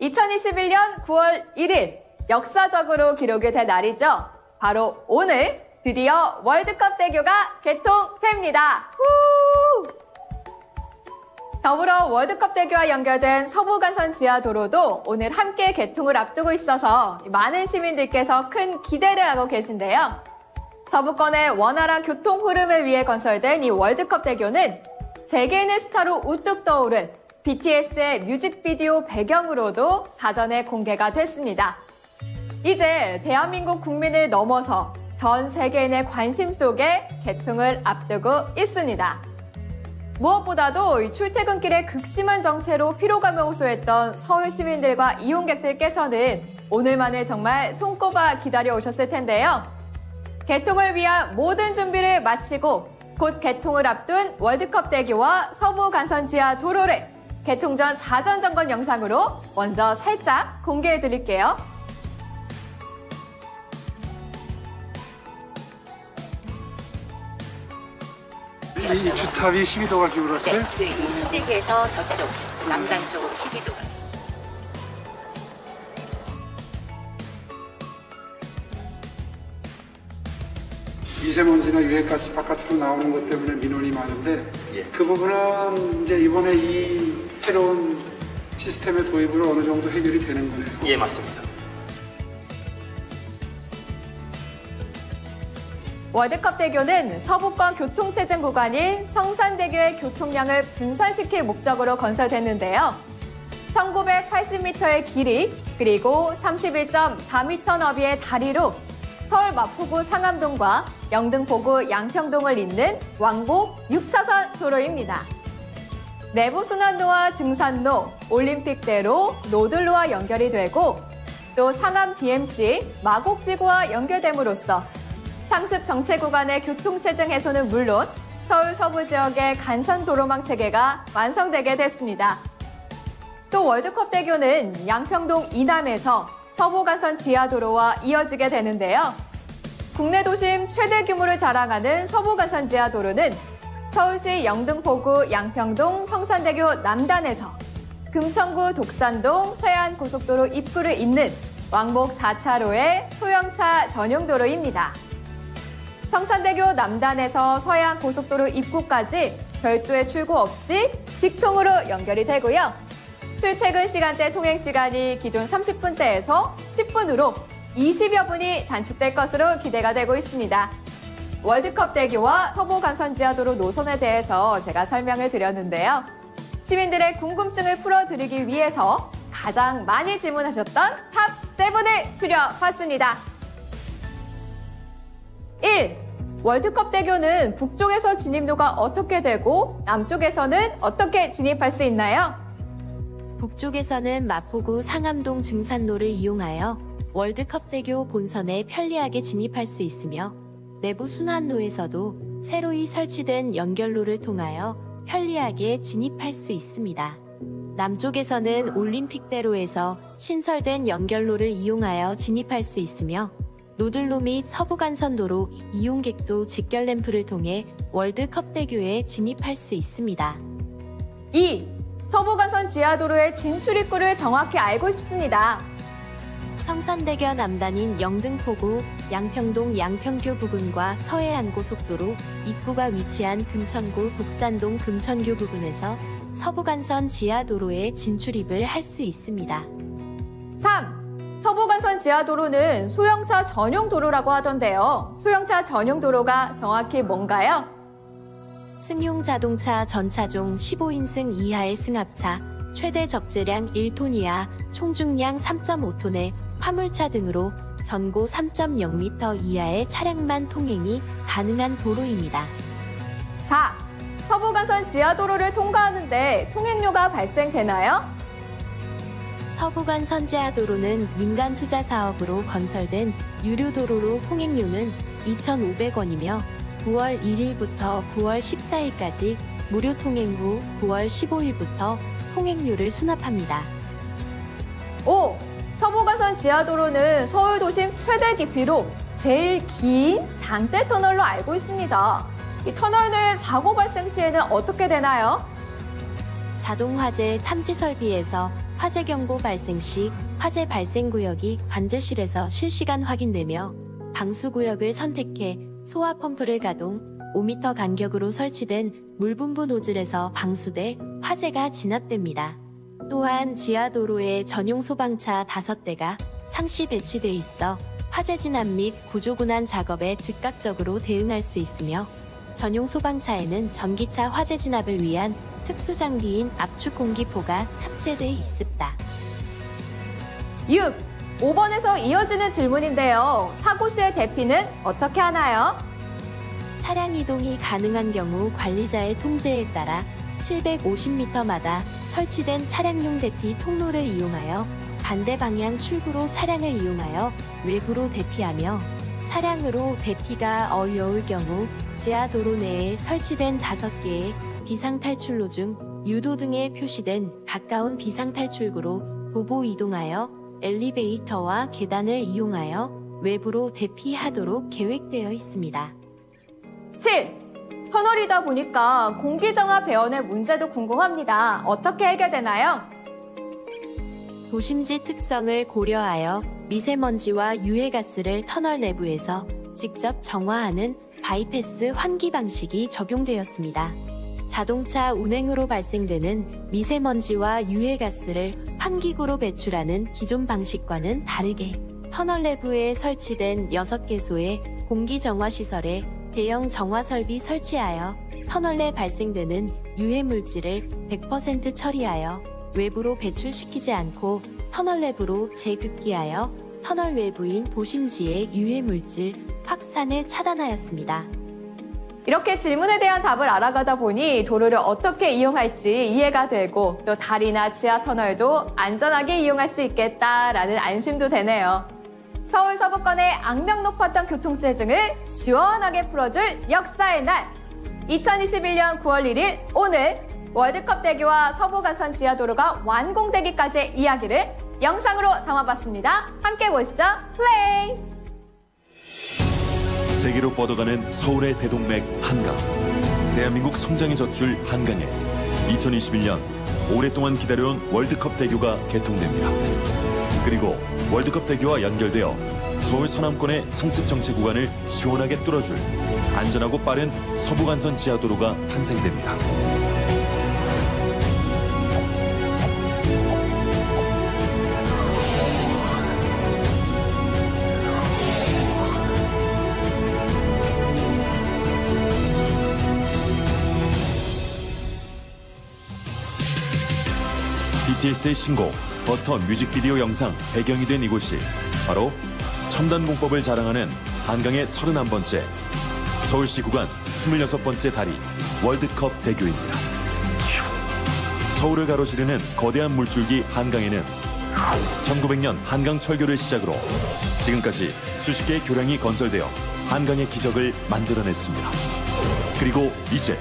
2021년 9월 1일 역사적으로 기록이 된 날이죠. 바로 오늘 드디어 월드컵 대교가 개통됩니다. 더불어 월드컵 대교와 연결된 서부간선 지하도로도 오늘 함께 개통을 앞두고 있어서 많은 시민들께서 큰 기대를 하고 계신데요. 서부권의 원활한 교통 흐름을 위해 건설된 이 월드컵 대교는 세계인의 스타로 우뚝 떠오른 BTS의 뮤직비디오 배경으로도 사전에 공개가 됐습니다. 이제 대한민국 국민을 넘어서 전 세계인의 관심 속에 개통을 앞두고 있습니다. 무엇보다도 이 출퇴근길의 극심한 정체로 피로감을 호소했던 서울 시민들과 이용객들께서는 오늘만을 정말 손꼽아 기다려 오셨을 텐데요. 개통을 위한 모든 준비를 마치고 곧 개통을 앞둔 월드컵 대교와 서부간선 지하 도로를 개통 전 사전 점검 영상으로 먼저 살짝 공개해 드릴게요. 이 주탑이 12도가 기울었어요? 네, 이 수직에서 저쪽 남단 쪽으로 12도가. 미세먼지나 유해가스 바깥으로 나오는 것 때문에 민원이 많은데 그 부분은 이제 이번에 이 새로운 시스템의 도입으로 어느 정도 해결이 되는 거네요. 예, 맞습니다. 월드컵 대교는 서부권 교통체증 구간인 성산대교의 교통량을 분산시킬 목적으로 건설됐는데요. 1980m의 길이 그리고 31.4m 너비의 다리로 서울 마포구 상암동과 영등포구 양평동을 잇는 왕복 6차선 도로입니다. 내부순환로와 증산로, 올림픽대로, 노들로와 연결이 되고 또 상암 DMC, 마곡지구와 연결됨으로써 상습 정체 구간의 교통체증 해소는 물론 서울 서부 지역의 간선 도로망 체계가 완성되게 됐습니다. 또 월드컵 대교는 양평동 이남에서 서부간선 지하도로와 이어지게 되는데요. 국내 도심 최대 규모를 자랑하는 서부간선 지하도로는 서울시 영등포구 양평동 성산대교 남단에서 금천구 독산동 서해안고속도로 입구를 잇는 왕복 4차로의 소형차 전용도로입니다. 성산대교 남단에서 서해안고속도로 입구까지 별도의 출구 없이 직통으로 연결이 되고요. 출퇴근 시간대 통행 시간이 기존 30분대에서 10분으로 20여 분이 단축될 것으로 기대가 되고 있습니다. 월드컵 대교와 서부간선 지하도로 노선에 대해서 제가 설명을 드렸는데요. 시민들의 궁금증을 풀어드리기 위해서 가장 많이 질문하셨던 탑7을 추려봤습니다. 1. 월드컵 대교는 북쪽에서 진입로가 어떻게 되고 남쪽에서는 어떻게 진입할 수 있나요? 북쪽에서는 마포구 상암동 증산로를 이용하여 월드컵 대교 본선에 편리하게 진입할 수 있으며 내부 순환로에서도 새로이 설치된 연결로를 통하여 편리하게 진입할 수 있습니다. 남쪽에서는 올림픽대로에서 신설된 연결로를 이용하여 진입할 수 있으며 노들로 및 서부간선도로 이용객도 직결 램프를 통해 월드컵 대교에 진입할 수 있습니다. 2. 서부간선 지하도로의 진출 입구를 정확히 알고 싶습니다. 성산대교 남단인 영등포구 양평동 양평교 부근과 서해안고속도로 입구가 위치한 금천구 독산동 금천교 부근에서 서부간선 지하도로에 진출입을 할 수 있습니다. 3. 서부간선 지하도로는 소형차 전용 도로라고 하던데요. 소형차 전용 도로가 정확히 뭔가요? 승용 자동차 전차종 15인승 이하의 승합차, 최대 적재량 1톤 이하, 총중량 3.5톤의 화물차 등으로 전고 3.0m 이하의 차량만 통행이 가능한 도로입니다. 4. 서부간선 지하도로를 통과하는데 통행료가 발생되나요? 서부간선 지하도로는 민간 투자 사업으로 건설된 유료도로로 통행료는 2,500원이며 9월 1일부터 9월 14일까지 무료 통행 후 9월 15일부터 통행료를 수납합니다. 5. 서부간선 지하도로는 서울 도심 최대 깊이로 제일 긴 장대 터널로 알고 있습니다. 이 터널 내 사고 발생 시에는 어떻게 되나요? 자동 화재 탐지 설비에서 화재 경보 발생 시 화재 발생 구역이 관제실에서 실시간 확인되며 방수구역을 선택해 소화 펌프를 가동, 5m 간격으로 설치된 물분부 노즐에서 방수돼 화재가 진압됩니다. 또한 지하도로에 전용 소방차 5대가 상시 배치돼 있어 화재 진압 및 구조군안 작업에 즉각적으로 대응할 수 있으며 전용 소방차에는 전기차 화재 진압을 위한 특수 장비인 압축 공기포가 탑재돼 있습니다. 6. 5번에서 이어지는 질문인데요. 사고 시의 대피는 어떻게 하나요? 차량 이동이 가능한 경우 관리자의 통제에 따라 750m마다 설치된 차량용 대피 통로를 이용하여 반대 방향 출구로 차량을 이용하여 외부로 대피하며 차량으로 대피가 어려울 경우 지하도로 내에 설치된 5개의 비상탈출로 중 유도 등에 표시된 가까운 비상탈출구로 도보 이동하여 엘리베이터와 계단을 이용하여 외부로 대피하도록 계획되어 있습니다. 7. 터널이다 보니까 공기정화 배원의 문제도 궁금합니다. 어떻게 해결되나요? 도심지 특성을 고려하여 미세먼지와 유해가스를 터널 내부에서 직접 정화하는 바이패스 환기 방식이 적용되었습니다. 자동차 운행으로 발생되는 미세먼지와 유해가스를 환기구로 배출하는 기존 방식과는 다르게 터널 내부에 설치된 6개소의 공기정화시설에 대형 정화 설비 설치하여 터널 내 발생되는 유해 물질을 100% 처리하여 외부로 배출시키지 않고 터널 내부로 재급기하여 터널 외부인 도심지의 유해 물질 확산을 차단하였습니다. 이렇게 질문에 대한 답을 알아가다 보니 도로를 어떻게 이용할지 이해가 되고 또 다리나 지하 터널도 안전하게 이용할 수 있겠다라는 안심도 되네요. 서울 서부권의 악명 높았던 교통체증을 시원하게 풀어줄 역사의 날 2021년 9월 1일 오늘 월드컵 대교와 서부간선 지하도로가 완공되기까지의 이야기를 영상으로 담아봤습니다. 함께 보시죠. 플레이! 세계로 뻗어가는 서울의 대동맥 한강. 대한민국 성장의 젖줄 한강에 2021년 오랫동안 기다려온 월드컵 대교가 개통됩니다. 그리고 월드컵 대교와 연결되어 서울 서남권의 상습 정체 구간을 시원하게 뚫어줄 안전하고 빠른 서부간선 지하도로가 탄생됩니다. BTS의 신곡 버터 뮤직비디오 영상 배경이 된 이곳이 바로 첨단 공법을 자랑하는 한강의 31번째, 서울시 구간 26번째 다리 월드컵 대교입니다. 서울을 가로지르는 거대한 물줄기 한강에는 1900년 한강 철교를 시작으로 지금까지 수십 개의 교량이 건설되어 한강의 기적을 만들어냈습니다. 그리고 이제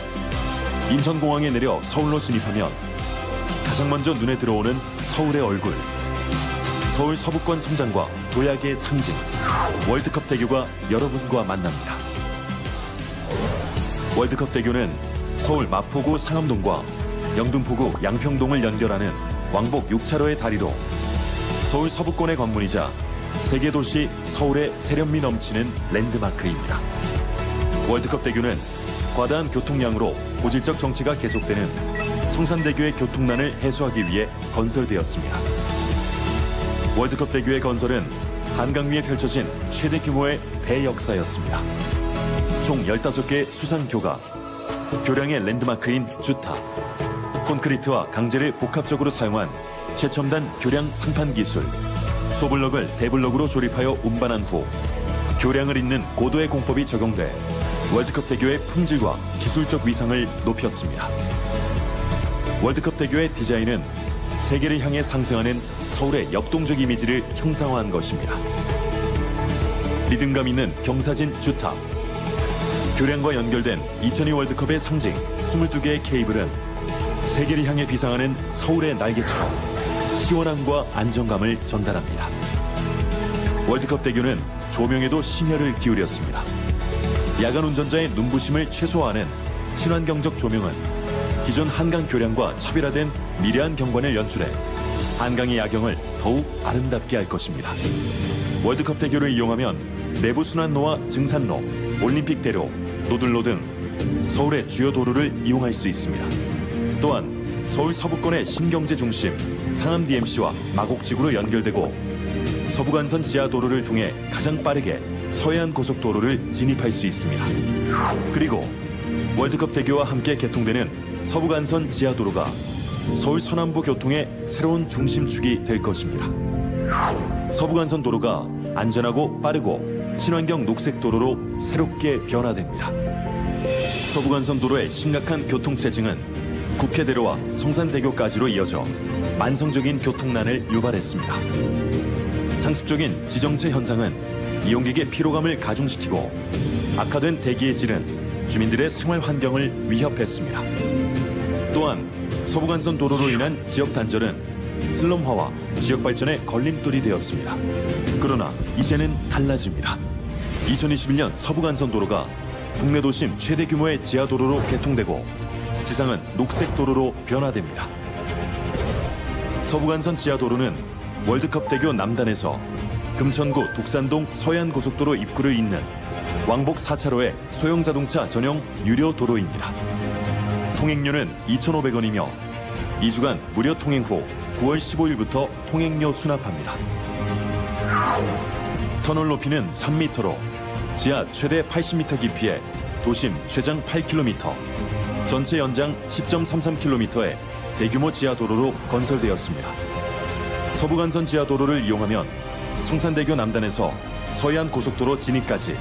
인천공항에 내려 서울로 진입하면 가장 먼저 눈에 들어오는 서울의 얼굴. 서울 서부권 성장과 도약의 상징. 월드컵 대교가 여러분과 만납니다. 월드컵 대교는 서울 마포구 상암동과 영등포구 양평동을 연결하는 왕복 6차로의 다리로 서울 서부권의 관문이자 세계도시 서울의 세련미 넘치는 랜드마크입니다. 월드컵 대교는 과다한 교통량으로 고질적 정체가 계속되는 성산대교의 교통난을 해소하기 위해 건설되었습니다. 월드컵 대교의 건설은 한강 위에 펼쳐진 최대 규모의 대역사였습니다. 총 15개의 수상교가, 교량의 랜드마크인 주탑, 콘크리트와 강재를 복합적으로 사용한 최첨단 교량 상판 기술, 소블럭을 대블럭으로 조립하여 운반한 후 교량을 잇는 고도의 공법이 적용돼 월드컵 대교의 품질과 기술적 위상을 높였습니다. 월드컵 대교의 디자인은 세계를 향해 상승하는 서울의 역동적 이미지를 형상화한 것입니다. 리듬감 있는 경사진 주탑, 교량과 연결된 2002 월드컵의 상징 22개의 케이블은 세계를 향해 비상하는 서울의 날개처럼 시원함과 안정감을 전달합니다. 월드컵 대교는 조명에도 심혈을 기울였습니다. 야간 운전자의 눈부심을 최소화하는 친환경적 조명은 기존 한강 교량과 차별화된 미래한 경관을 연출해 한강의 야경을 더욱 아름답게 할 것입니다. 월드컵 대교를 이용하면 내부 순환로와 증산로, 올림픽대로, 노들로 등 서울의 주요 도로를 이용할 수 있습니다. 또한 서울 서부권의 신경제 중심 상암 DMC와 마곡지구로 연결되고 서부간선 지하도로를 통해 가장 빠르게 서해안 고속도로를 진입할 수 있습니다. 그리고 월드컵 대교와 함께 개통되는 서부간선 지하도로가 서울 서남부 교통의 새로운 중심축이 될 것입니다. 서부간선 도로가 안전하고 빠르고 친환경 녹색 도로로 새롭게 변화됩니다. 서부간선 도로의 심각한 교통체증은 국회대로와 성산대교까지로 이어져 만성적인 교통난을 유발했습니다. 상습적인 지정체 현상은 이용객의 피로감을 가중시키고 악화된 대기의 질은 주민들의 생활 환경을 위협했습니다. 또한 서부간선 도로로 인한 지역 단절은 슬럼화와 지역 발전의 걸림돌이 되었습니다. 그러나 이제는 달라집니다. 2021년 서부간선 도로가 국내 도심 최대 규모의 지하도로로 개통되고 지상은 녹색 도로로 변화됩니다. 서부간선 지하도로는 월드컵 대교 남단에서 금천구 독산동 서해안고속도로 입구를 잇는 왕복 4차로의 소형자동차 전용 유료 도로입니다. 통행료는 2,500원이며 2주간 무료 통행 후 9월 15일부터 통행료 수납합니다. 터널 높이는 3m로 지하 최대 80m 깊이의 도심 최장 8km, 전체 연장 10.33km의 대규모 지하도로로 건설되었습니다. 서부간선 지하도로를 이용하면 성산대교 남단에서 서해안 고속도로 진입까지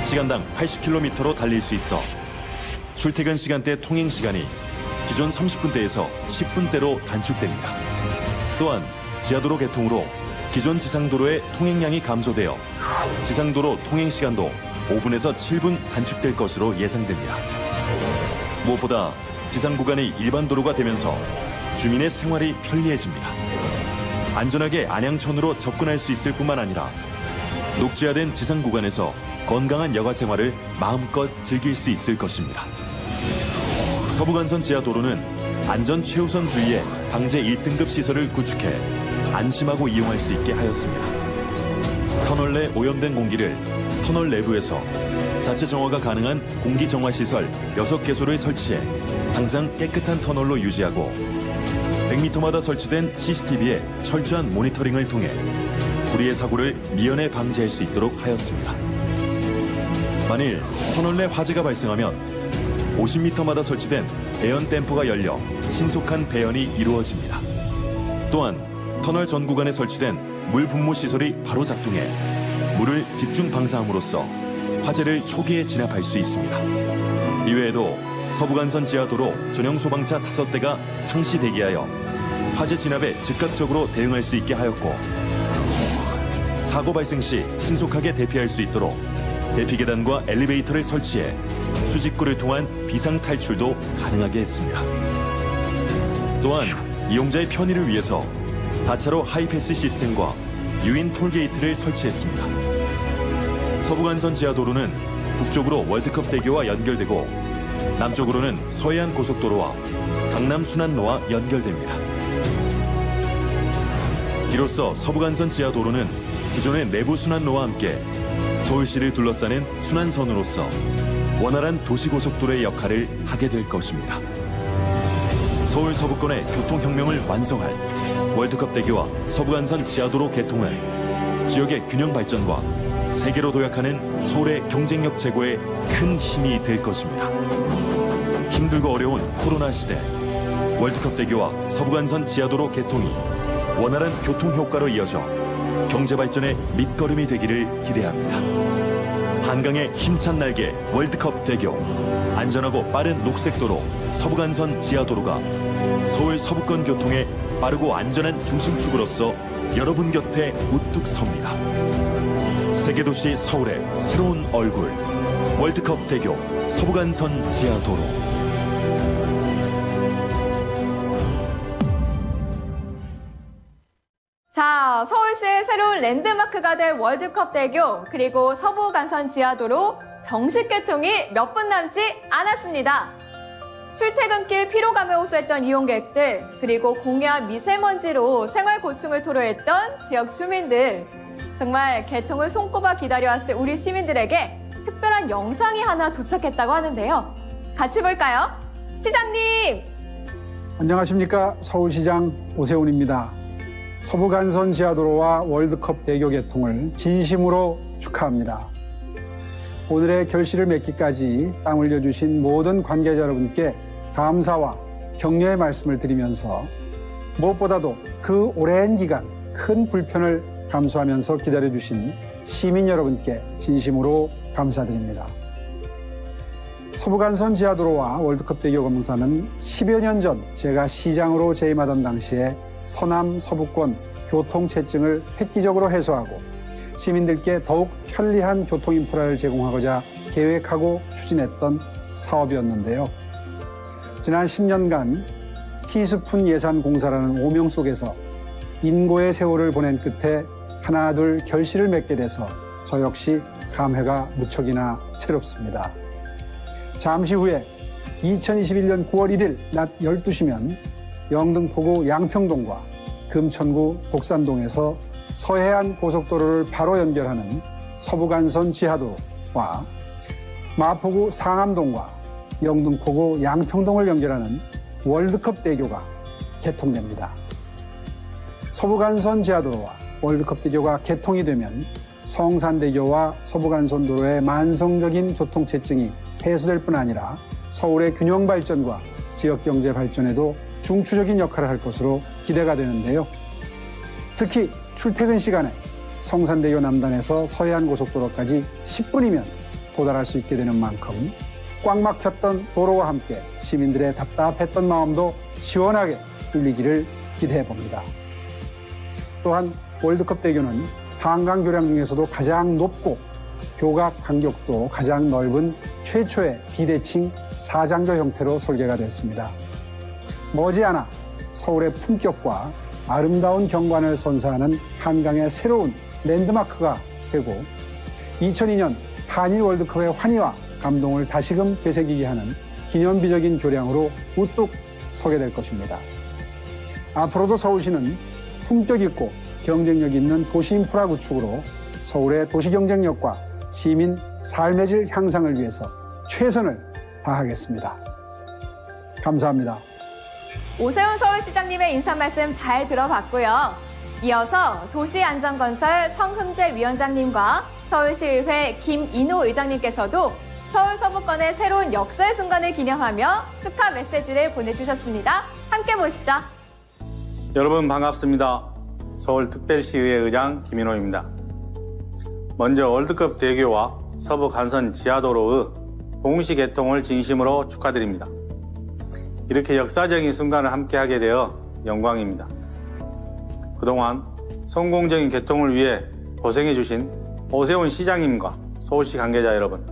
시간당 80km로 달릴 수 있어 출퇴근 시간대 통행 시간이 기존 30분대에서 10분대로 단축됩니다. 또한 지하도로 개통으로 기존 지상도로의 통행량이 감소되어 지상도로 통행 시간도 5분에서 7분 단축될 것으로 예상됩니다. 무엇보다 지상 구간이 일반 도로가 되면서 주민의 생활이 편리해집니다. 안전하게 안양천으로 접근할 수 있을 뿐만 아니라 녹지화된 지상 구간에서 건강한 여가 생활을 마음껏 즐길 수 있을 것입니다. 서부간선 지하도로는 안전 최우선 주의에 방제 1등급 시설을 구축해 안심하고 이용할 수 있게 하였습니다. 터널 내 오염된 공기를 터널 내부에서 자체 정화가 가능한 공기 정화 시설 6개소를 설치해 항상 깨끗한 터널로 유지하고 100m마다 설치된 CCTV의 철저한 모니터링을 통해 불의의 사고를 미연에 방지할 수 있도록 하였습니다. 만일 터널 내 화재가 발생하면 50m마다 설치된 배연 댐퍼가 열려 신속한 배연이 이루어집니다. 또한 터널 전 구간에 설치된 물 분무 시설이 바로 작동해 물을 집중 방사함으로써 화재를 초기에 진압할 수 있습니다. 이외에도 서부간선 지하도로 전용 소방차 5대가 상시 대기하여 화재 진압에 즉각적으로 대응할 수 있게 하였고 사고 발생 시 신속하게 대피할 수 있도록 대피 계단과 엘리베이터를 설치해 수직구를 통한 비상 탈출도 가능하게 했습니다. 또한 이용자의 편의를 위해서 다차로 하이패스 시스템과 유인 톨게이트를 설치했습니다. 서부간선 지하도로는 북쪽으로 월드컵 대교와 연결되고 남쪽으로는 서해안 고속도로와 강남 순환로와 연결됩니다. 이로써 서부간선 지하도로는 기존의 내부 순환로와 함께 서울시를 둘러싸는 순환선으로서 원활한 도시고속도로의 역할을 하게 될 것입니다. 서울 서부권의 교통혁명을 완성할 월드컵 대교와 서부간선 지하도로 개통은 지역의 균형 발전과 세계로 도약하는 서울의 경쟁력 제고에 큰 힘이 될 것입니다. 힘들고 어려운 코로나 시대, 월드컵 대교와 서부간선 지하도로 개통이 원활한 교통 효과로 이어져 경제 발전의 밑거름이 되기를 기대합니다. 한강의 힘찬 날개 월드컵 대교, 안전하고 빠른 녹색도로 서부간선 지하도로가 서울 서부권 교통의 빠르고 안전한 중심축으로서 여러분 곁에 우뚝 섭니다. 세계도시 서울의 새로운 얼굴, 월드컵 대교 서부간선 지하도로. 자, 서울시의 새로운 랜드마크가 될 월드컵 대교 그리고 서부간선 지하도로 정식 개통이 몇 분 남지 않았습니다. 출퇴근길 피로감에 호소했던 이용객들, 그리고 공해와 미세먼지로 생활 고충을 토로했던 지역 주민들, 정말 개통을 손꼽아 기다려왔을 우리 시민들에게 특별한 영상이 하나 도착했다고 하는데요. 같이 볼까요? 시장님! 안녕하십니까. 서울시장 오세훈입니다. 서부간선 지하도로와 월드컵 대교 개통을 진심으로 축하합니다. 오늘의 결실을 맺기까지 땀 흘려주신 모든 관계자 여러분께 감사와 격려의 말씀을 드리면서 무엇보다도 그 오랜 기간 큰 불편을 감수하면서 기다려주신 시민 여러분께 진심으로 감사드립니다. 서부간선 지하도로와 월드컵 대교 건설은 10여 년 전 제가 시장으로 재임하던 당시에 서남 서부권 교통체증을 획기적으로 해소하고 시민들께 더욱 편리한 교통 인프라를 제공하고자 계획하고 추진했던 사업이었는데요. 지난 10년간 티스푼 예산 공사라는 오명 속에서 인고의 세월을 보낸 끝에 하나둘 결실을 맺게 돼서 저 역시 감회가 무척이나 새롭습니다. 잠시 후에 2021년 9월 1일 낮 12시면 영등포구 양평동과 금천구 독산동에서 서해안 고속도로를 바로 연결하는 서부간선 지하도로와 마포구 상암동과 영등포구 양평동을 연결하는 월드컵 대교가 개통됩니다. 서부간선 지하도로와 월드컵 대교가 개통이 되면 성산대교와 서부간선도로의 만성적인 교통체증이 해소될 뿐 아니라 서울의 균형 발전과 지역경제 발전에도 중추적인 역할을 할 것으로 기대가 되는데요. 특히 출퇴근 시간에 성산대교 남단에서 서해안 고속도로까지 10분이면 도달할 수 있게 되는 만큼 꽉 막혔던 도로와 함께 시민들의 답답했던 마음도 시원하게 풀리기를 기대해 봅니다. 또한 월드컵 대교는 한강 교량 중에서도 가장 높고 교각 간격도 가장 넓은 최초의 비대칭 4장조 형태로 설계가 됐습니다. 머지않아 서울의 품격과 아름다운 경관을 선사하는 한강의 새로운 랜드마크가 되고 2002년 한일 월드컵의 환희와 감동을 다시금 되새기게 하는 기념비적인 교량으로 우뚝 서게 될 것입니다. 앞으로도 서울시는 품격 있고 경쟁력 있는 도시 인프라 구축으로 서울의 도시 경쟁력과 시민 삶의 질 향상을 위해서 최선을 다하겠습니다. 감사합니다. 오세훈 서울시장님의 인사 말씀 잘 들어봤고요. 이어서 도시안전건설 성흠재 위원장님과 서울시의회 김인호 의장님께서도 서울 서부권의 새로운 역사의 순간을 기념하며 축하 메시지를 보내주셨습니다. 함께 보시죠. 여러분 반갑습니다. 서울특별시의회 의장 김인호입니다. 먼저 월드컵 대교와 서부간선 지하도로의 동시 개통을 진심으로 축하드립니다. 이렇게 역사적인 순간을 함께하게 되어 영광입니다. 그동안 성공적인 개통을 위해 고생해주신 오세훈 시장님과 서울시 관계자 여러분,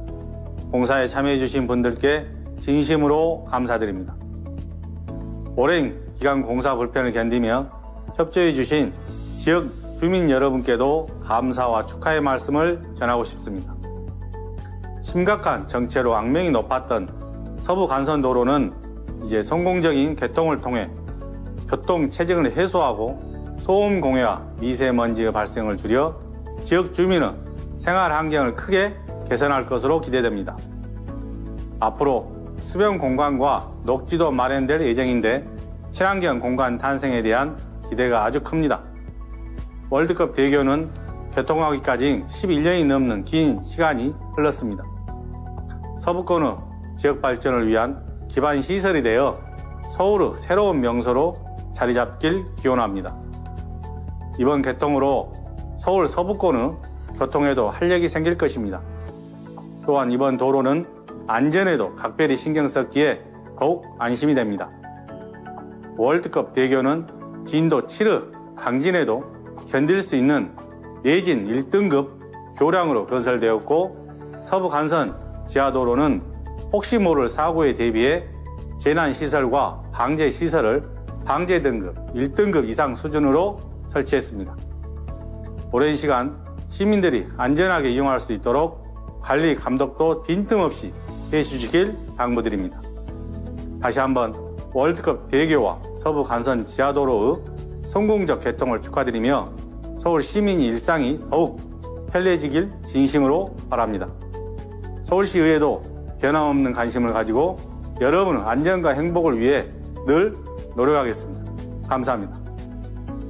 공사에 참여해주신 분들께 진심으로 감사드립니다. 오랜 기간 공사 불편을 견디며 협조해주신 지역 주민 여러분께도 감사와 축하의 말씀을 전하고 싶습니다. 심각한 정체로 악명이 높았던 서부간선도로는 이제 성공적인 개통을 통해 교통 체증을 해소하고 소음 공해와 미세먼지의 발생을 줄여 지역 주민의 생활 환경을 크게 개선할 것으로 기대됩니다. 앞으로 수변 공간과 녹지도 마련될 예정인데 친환경 공간 탄생에 대한 기대가 아주 큽니다. 월드컵 대교는 개통하기까지 11년이 넘는 긴 시간이 흘렀습니다. 서부권의 지역 발전을 위한 기반 시설이 되어 서울의 새로운 명소로 자리 잡길 기원합니다. 이번 개통으로 서울 서부권의 교통에도 활력이 생길 것입니다. 또한 이번 도로는 안전에도 각별히 신경 썼기에 더욱 안심이 됩니다. 월드컵 대교는 진도 7의 강진에도 견딜 수 있는 내진 1등급 교량으로 건설되었고 서부간선 지하도로는 혹시 모를 사고에 대비해 재난시설과 방제시설을 방제등급 1등급 이상 수준으로 설치했습니다. 오랜 시간 시민들이 안전하게 이용할 수 있도록 관리 감독도 빈틈없이 해주시길 당부드립니다. 다시 한번 월드컵 대교와 서부 간선 지하도로의 성공적 개통을 축하드리며 서울 시민의 일상이 더욱 편리해지길 진심으로 바랍니다. 서울시의회도 변함없는 관심을 가지고 여러분의 안전과 행복을 위해 늘 노력하겠습니다. 감사합니다.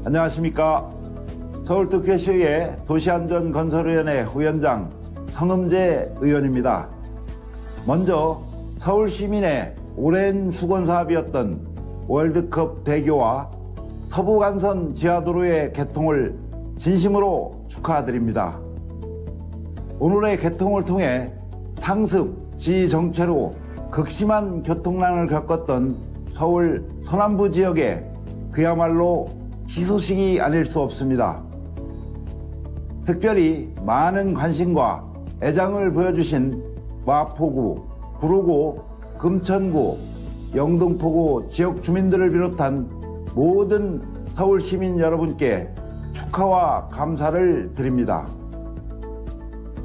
안녕하십니까. 서울특별시의회 도시안전건설위원회 후원장 성음재 의원입니다. 먼저 서울시민의 오랜 수건사업이었던 월드컵 대교와 서부간선 지하도로의 개통을 진심으로 축하드립니다. 오늘의 개통을 통해 상습, 지정체로 극심한 교통난을 겪었던 서울 서남부 지역에 그야말로 희소식이 아닐 수 없습니다. 특별히 많은 관심과 애정을 보여주신 마포구, 구로구, 금천구, 영등포구 지역 주민들을 비롯한 모든 서울 시민 여러분께 축하와 감사를 드립니다.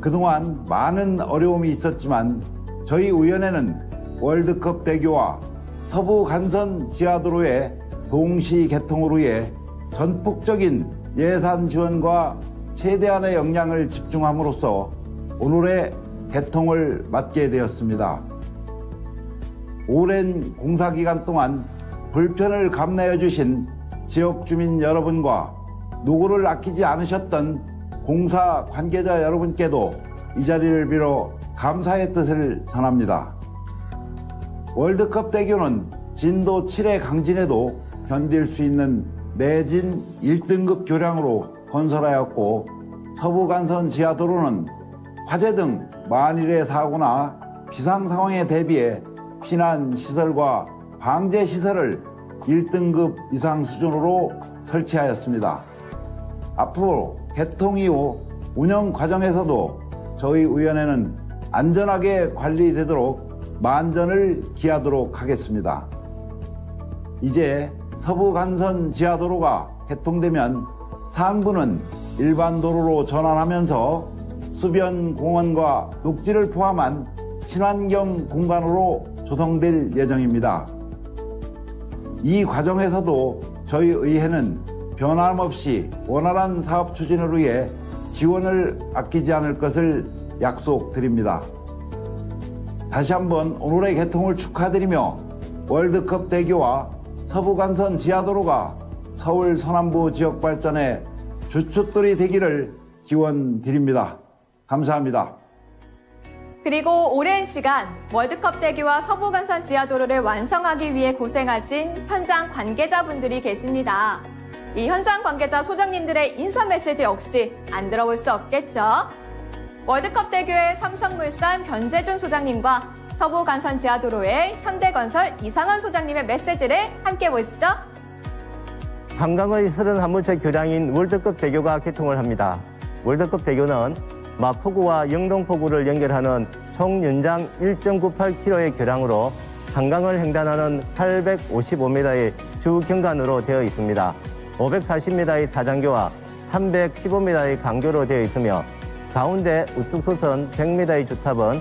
그동안 많은 어려움이 있었지만 저희 의원회는 월드컵 대교와 서부 간선 지하도로의 동시 개통을 위해 전폭적인 예산 지원과 최대한의 역량을 집중함으로써 오늘의 개통을 맞게 되었습니다. 오랜 공사기간 동안 불편을 감내해 주신 지역 주민 여러분과 노고를 아끼지 않으셨던 공사 관계자 여러분께도 이 자리를 빌어 감사의 뜻을 전합니다. 월드컵 대교는 진도 7의 강진에도 견딜 수 있는 내진 1등급 교량으로 건설하였고, 서부간선 지하도로는 화재 등 만일의 사고나 비상 상황에 대비해 피난시설과 방제시설을 1등급 이상 수준으로 설치하였습니다. 앞으로 개통 이후 운영 과정에서도 저희 의원회는 안전하게 관리되도록 만전을 기하도록 하겠습니다. 이제 서부간선 지하도로가 개통되면 상부는 일반 도로로 전환하면서 수변 공원과 녹지를 포함한 친환경 공간으로 조성될 예정입니다. 이 과정에서도 저희 의회는 변함없이 원활한 사업 추진을 위해 지원을 아끼지 않을 것을 약속드립니다. 다시 한번 오늘의 개통을 축하드리며 월드컵 대교와 서부간선 지하도로가 서울 서남부 지역 발전의 주춧돌이 되기를 기원드립니다. 감사합니다. 그리고 오랜 시간 월드컵 대교와 서부간선 지하도로를 완성하기 위해 고생하신 현장 관계자분들이 계십니다. 이 현장 관계자 소장님들의 인사 메시지 역시 안 들어볼 수 없겠죠? 월드컵 대교의 삼성물산 변재준 소장님과 서부간선 지하도로의 현대건설 이상원 소장님의 메시지를 함께 보시죠. 한강의 31물체 교량인 월드컵 대교가 개통을 합니다. 월드컵 대교는 마포구와 영등포구를 연결하는 총 연장 1.98km의 교량으로 한강을 횡단하는 855m의 주 경관으로 되어 있습니다. 540m의 사장교와 315m의 강교로 되어 있으며 가운데 우뚝 솟은 100m의 주탑은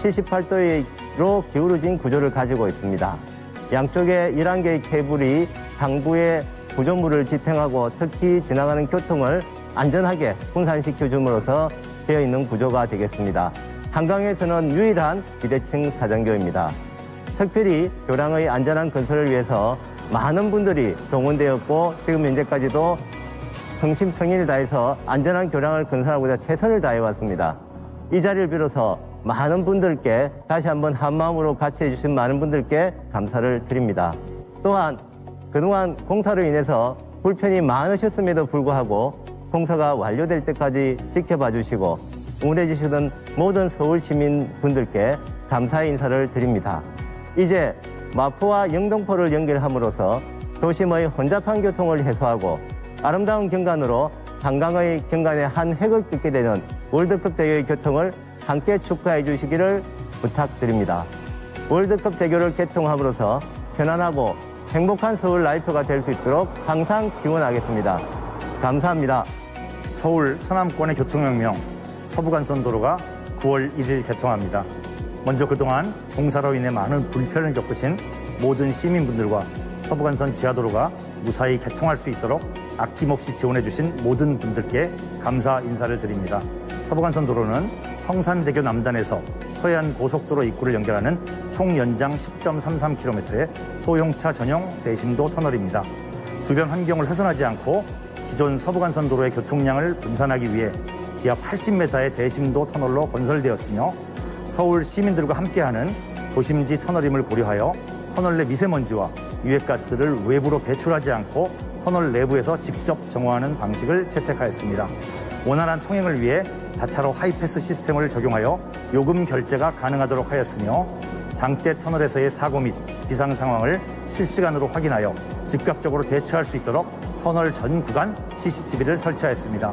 78도로 기울어진 구조를 가지고 있습니다. 양쪽에 11개의 케이블이 상부에 구조물을 지탱하고 특히 지나가는 교통을 안전하게 분산시켜 줌으로써 되어 있는 구조가 되겠습니다. 한강에서는 유일한 비대칭 사장교입니다. 특별히 교량의 안전한 건설을 위해서 많은 분들이 동원되었고 지금 현재까지도 성심성의를 다해서 안전한 교량을 건설하고자 최선을 다해왔습니다. 이 자리를 빌어서 많은 분들께 다시 한번 한마음으로 같이 해주신 많은 분들께 감사를 드립니다. 또한 그동안 공사로 인해서 불편이 많으셨음에도 불구하고 공사가 완료될 때까지 지켜봐 주시고 응원해 주시던 모든 서울 시민분들께 감사의 인사를 드립니다. 이제 마포와 영등포를 연결함으로써 도심의 혼잡한 교통을 해소하고 아름다운 경관으로 한강의 경관에 한 획을 긋게 되는 월드컵 대교의 교통을 함께 축하해 주시기를 부탁드립니다. 월드컵 대교를 개통함으로써 편안하고 행복한 서울 라이프가 될 수 있도록 항상 기원하겠습니다. 감사합니다. 서울 서남권의 교통혁명 서부간선도로가 9월 1일 개통합니다. 먼저 그동안 공사로 인해 많은 불편을 겪으신 모든 시민분들과 서부간선 지하도로가 무사히 개통할 수 있도록 아낌없이 지원해주신 모든 분들께 감사 인사를 드립니다. 서부간선도로는 성산대교 남단에서 서해안 고속도로 입구를 연결하는 총 연장 10.33km의 소형차 전용 대심도 터널입니다. 주변 환경을 훼손하지 않고 기존 서부간선도로의 교통량을 분산하기 위해 지하 80m의 대심도 터널로 건설되었으며 서울 시민들과 함께하는 도심지 터널임을 고려하여 터널 내 미세먼지와 유해가스를 외부로 배출하지 않고 터널 내부에서 직접 정화하는 방식을 채택하였습니다. 원활한 통행을 위해 다차로 하이패스 시스템을 적용하여 요금 결제가 가능하도록 하였으며 장대 터널에서의 사고 및 비상 상황을 실시간으로 확인하여 즉각적으로 대처할 수 있도록 터널 전 구간 CCTV를 설치하였습니다.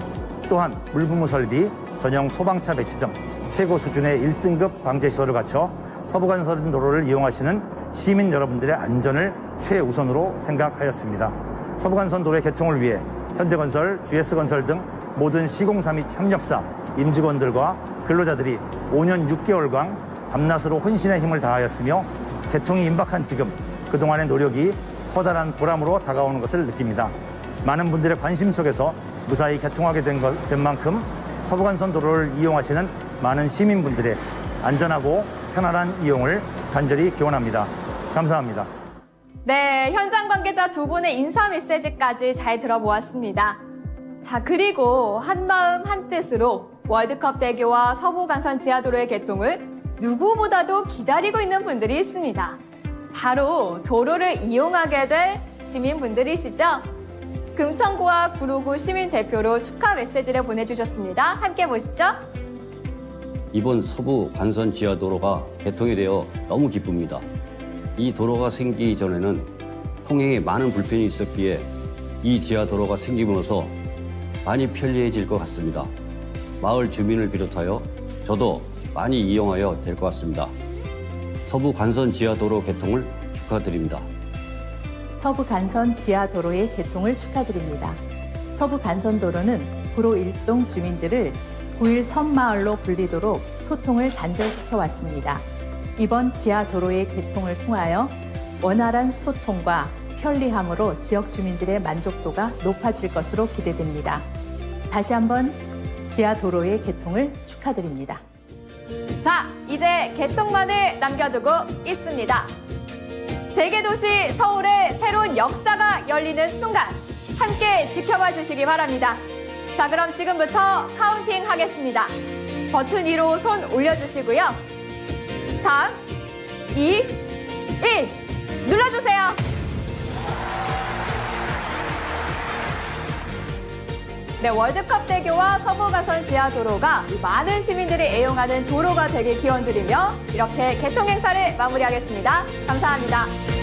또한 물부무 설비, 전용 소방차 배치 등 최고 수준의 1등급 방제 시설을 갖춰 서부간선도로를 이용하시는 시민 여러분들의 안전을 최우선으로 생각하였습니다. 서부간선도로의 개통을 위해 현대건설, GS건설 등 모든 시공사 및 협력사, 임직원들과 근로자들이 5년 6개월간 밤낮으로 혼신의 힘을 다하였으며 개통이 임박한 지금 그동안의 노력이 커다란 보람으로 다가오는 것을 느낍니다. 많은 분들의 관심 속에서 무사히 개통하게 된 만큼 서부간선도로를 이용하시는 많은 시민분들의 안전하고 편안한 이용을 간절히 기원합니다. 감사합니다. 네, 현장 관계자 두 분의 인사 메시지까지 잘 들어보았습니다. 자, 그리고 한마음 한뜻으로 월드컵 대교와 서부간선 지하도로의 개통을 누구보다도 기다리고 있는 분들이 있습니다. 바로 도로를 이용하게 될 시민분들이시죠? 금천구와 구로구 시민대표로 축하 메시지를 보내주셨습니다. 함께 보시죠. 이번 서부간선 지하도로가 개통이 되어 너무 기쁩니다. 이 도로가 생기기 전에는 통행에 많은 불편이 있었기에 이 지하도로가 생김으로써 많이 편리해질 것 같습니다. 마을 주민을 비롯하여 저도 많이 이용하여 될 것 같습니다. 서부간선 지하도로 개통을 축하드립니다. 서부간선 지하도로의 개통을 축하드립니다. 서부간선도로는 구로 1동 주민들을 9일 섬마을로 불리도록 소통을 단절시켜 왔습니다. 이번 지하도로의 개통을 통하여 원활한 소통과 편리함으로 지역 주민들의 만족도가 높아질 것으로 기대됩니다. 다시 한번 지하도로의 개통을 축하드립니다. 자, 이제 개통만을 남겨두고 있습니다. 세계도시 서울의 새로운 역사가 열리는 순간 함께 지켜봐 주시기 바랍니다. 자, 그럼 지금부터 카운팅 하겠습니다. 버튼 위로 손 올려주시고요. 3, 2, 1 눌러주세요. 네, 월드컵 대교와 서부간선 지하도로가 많은 시민들이 애용하는 도로가 되길 기원드리며 이렇게 개통 행사를 마무리하겠습니다. 감사합니다.